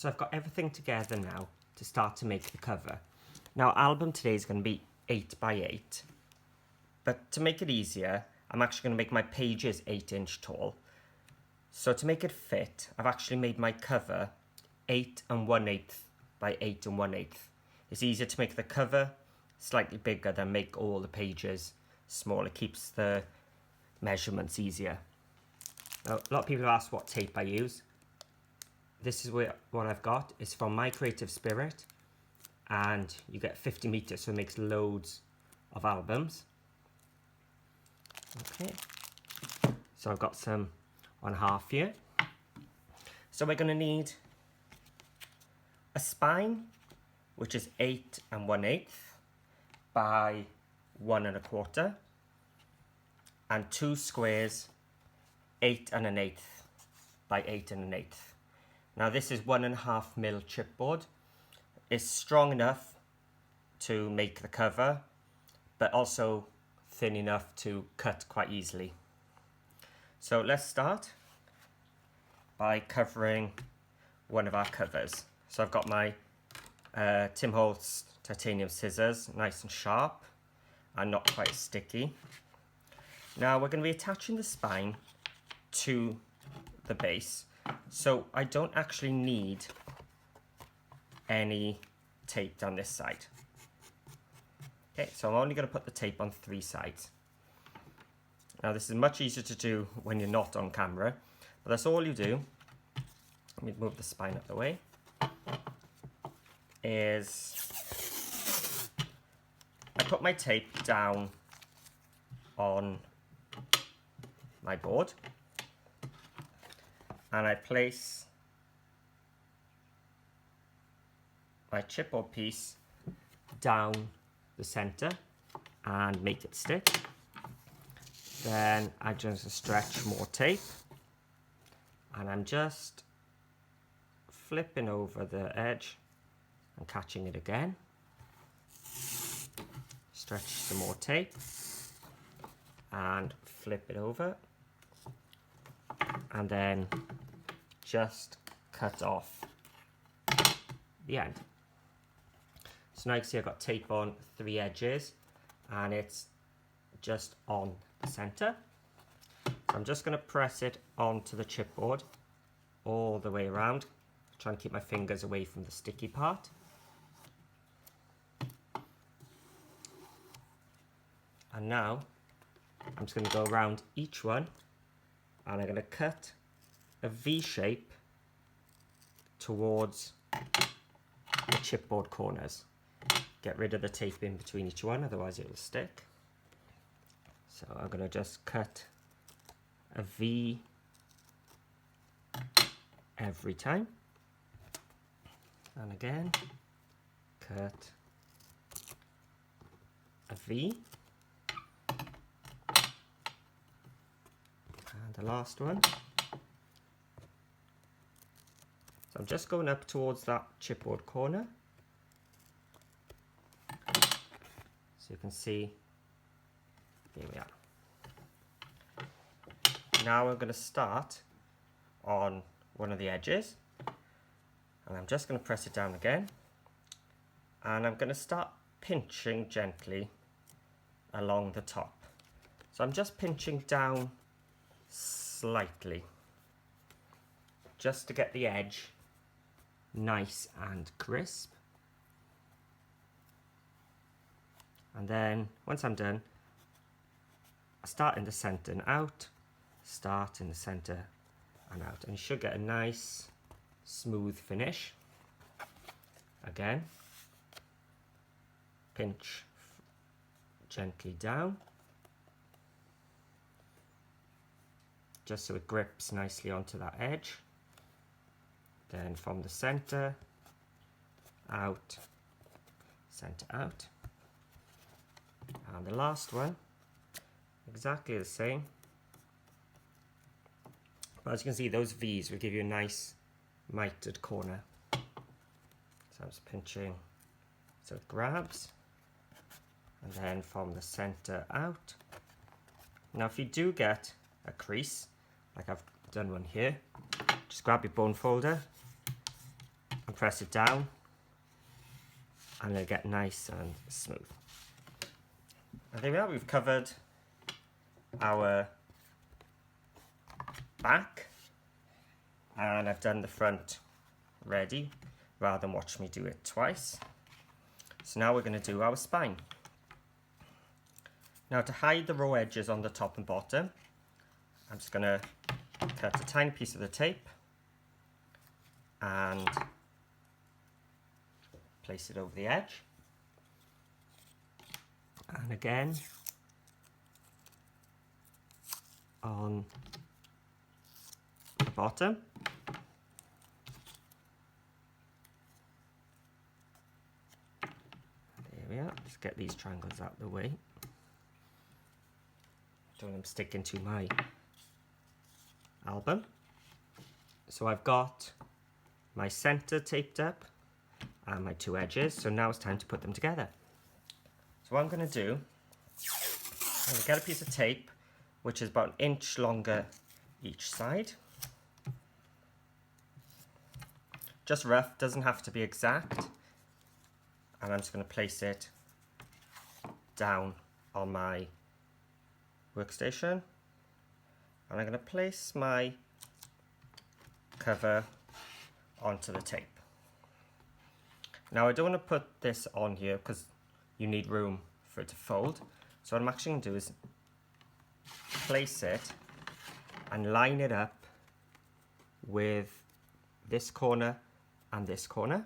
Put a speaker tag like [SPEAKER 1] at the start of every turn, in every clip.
[SPEAKER 1] So I've got everything together now to start to make the cover. Now our album today is going to be 8 by 8, but to make it easier, I'm actually going to make my pages 8-inch tall. So to make it fit, I've actually made my cover 8 1/8 by 8 1/8. It's easier to make the cover slightly bigger than make all the pages smaller. It keeps the measurements easier. Now, a lot of people ask what tape I use. This is what I've got. It's from My Creative Spirit, and you get 50 meters, so it makes loads of albums. Okay, so I've got some 1/2 here. So we're going to need a spine, which is 8 1/8 by 1 1/4, and 2 squares 8 1/8 by 8 1/8. Now this is 1.5 mil chipboard. It's strong enough to make the cover, but also thin enough to cut quite easily. So let's start by covering one of our covers. So I've got my Tim Holtz titanium scissors, nice and sharp and not quite sticky. Now we're going to be attaching the spine to the base, so I don't actually need any tape down this side. Okay, so I'm only going to put the tape on 3 sides. Now this is much easier to do when you're not on camera, but that's all you do. Let me move the spine out of the way. Is I put my tape down on my board and I place my chipboard piece down the center and make it stick. Then I just stretch more tape and I'm just flipping over the edge and catching it again. Stretch some more tape and flip it over, and then just cut off the end. So now you can see I've got tape on 3 edges and it's just on the center. So I'm just going to press it onto the chipboard all the way around, trying to keep my fingers away from the sticky part. And now I'm just going to go around each one and I'm going to cut a V shape towards the chipboard corners. Get rid of the tape in between each one, otherwise it will stick. So I'm going to just cut a V every time. And again, cut a V. And the last one. So I'm just going up towards that chipboard corner. So you can see, here we are. Now we're going to start on one of the edges. And I'm just going to press it down again. And I'm going to start pinching gently along the top. So I'm just pinching down slightly, just to get the edge nice and crisp. And then once I'm done, I start in the center and out, start in the center and out, and you should get a nice smooth finish. Again, pinch gently down, just so it grips nicely onto that edge. Then from the center out, center out. And the last one, exactly the same. But as you can see, those V's will give you a nice mitered corner. So I'm just pinching so it grabs. And then from the center out. Now if you do get a crease, like I've done one here, just grab your bone folder and press it down, and it'll get nice and smooth. And there we are, we've covered our back, and I've done the front ready rather than watch me do it twice. So now we're going to do our spine. Now, to hide the raw edges on the top and bottom, I'm just going to cut a tiny piece of the tape and place it over the edge. And again on the bottom. There we are. Just get these triangles out of the way. Don't want them sticking to my album. So I've got my center taped up and my two edges. So now it's time to put them together. So what I'm going to do, I'm going to get a piece of tape which is about an inch longer each side. Just rough, doesn't have to be exact. And I'm just going to place it down on my workstation. And I'm going to place my cover onto the tape. Now I don't want to put this on here because you need room for it to fold. So what I'm actually going to do is place it and line it up with this corner and this corner.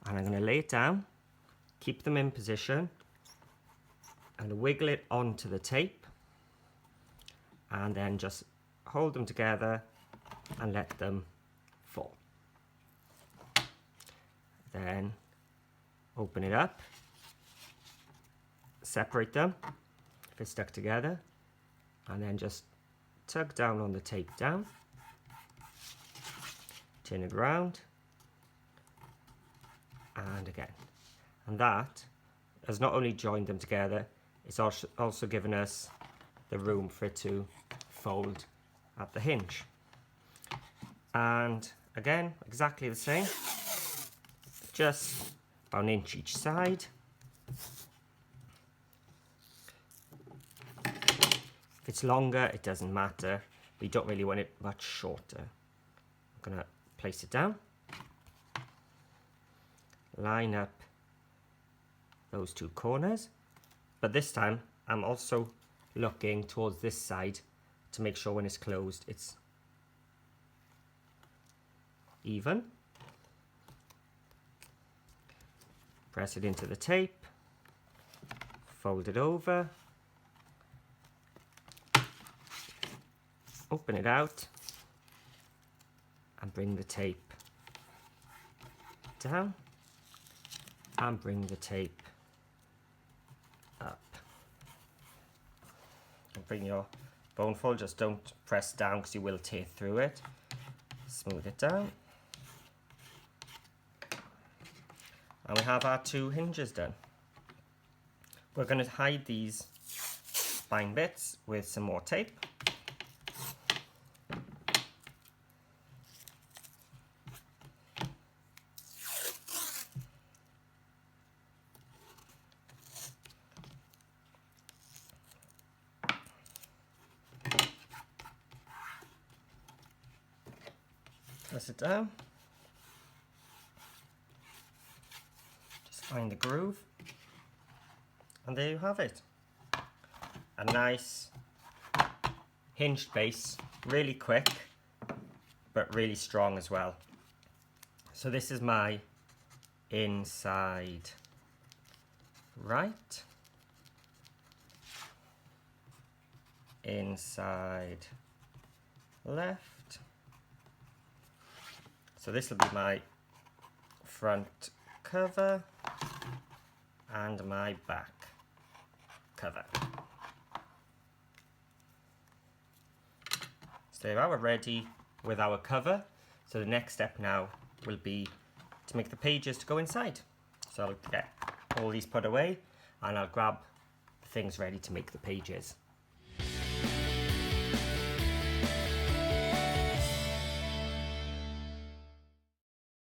[SPEAKER 1] And I'm going to lay it down, keep them in position, and wiggle it onto the tape, and then just hold them together and let them fall. Then open it up, separate them if it's stuck together, and then just tug down on the tape down, turn it around, and again. And that has not only joined them together, it's also given us the room for it to fold at the hinge. And again, exactly the same, just about an inch each side. If it's longer, it doesn't matter, but you don't really want it much shorter. I'm going to place it down, line up those two corners, but this time I'm also looking towards this side to make sure when it's closed it's even. Press it into the tape, fold it over, open it out, and bring the tape down, and bring the tape up. And bring your bone fold, just don't press down because you will tear through it. Smooth it down. And we have our two hinges done. We're going to hide these spine bits with some more tape. Press it down. Just find the groove. And there you have it. A nice hinged base, really quick, but really strong as well. So this is my inside right, inside left. So this will be my front cover and my back cover. So there we are, we're ready with our cover. So the next step now will be to make the pages to go inside. So I'll get all these put away and I'll grab the things ready to make the pages.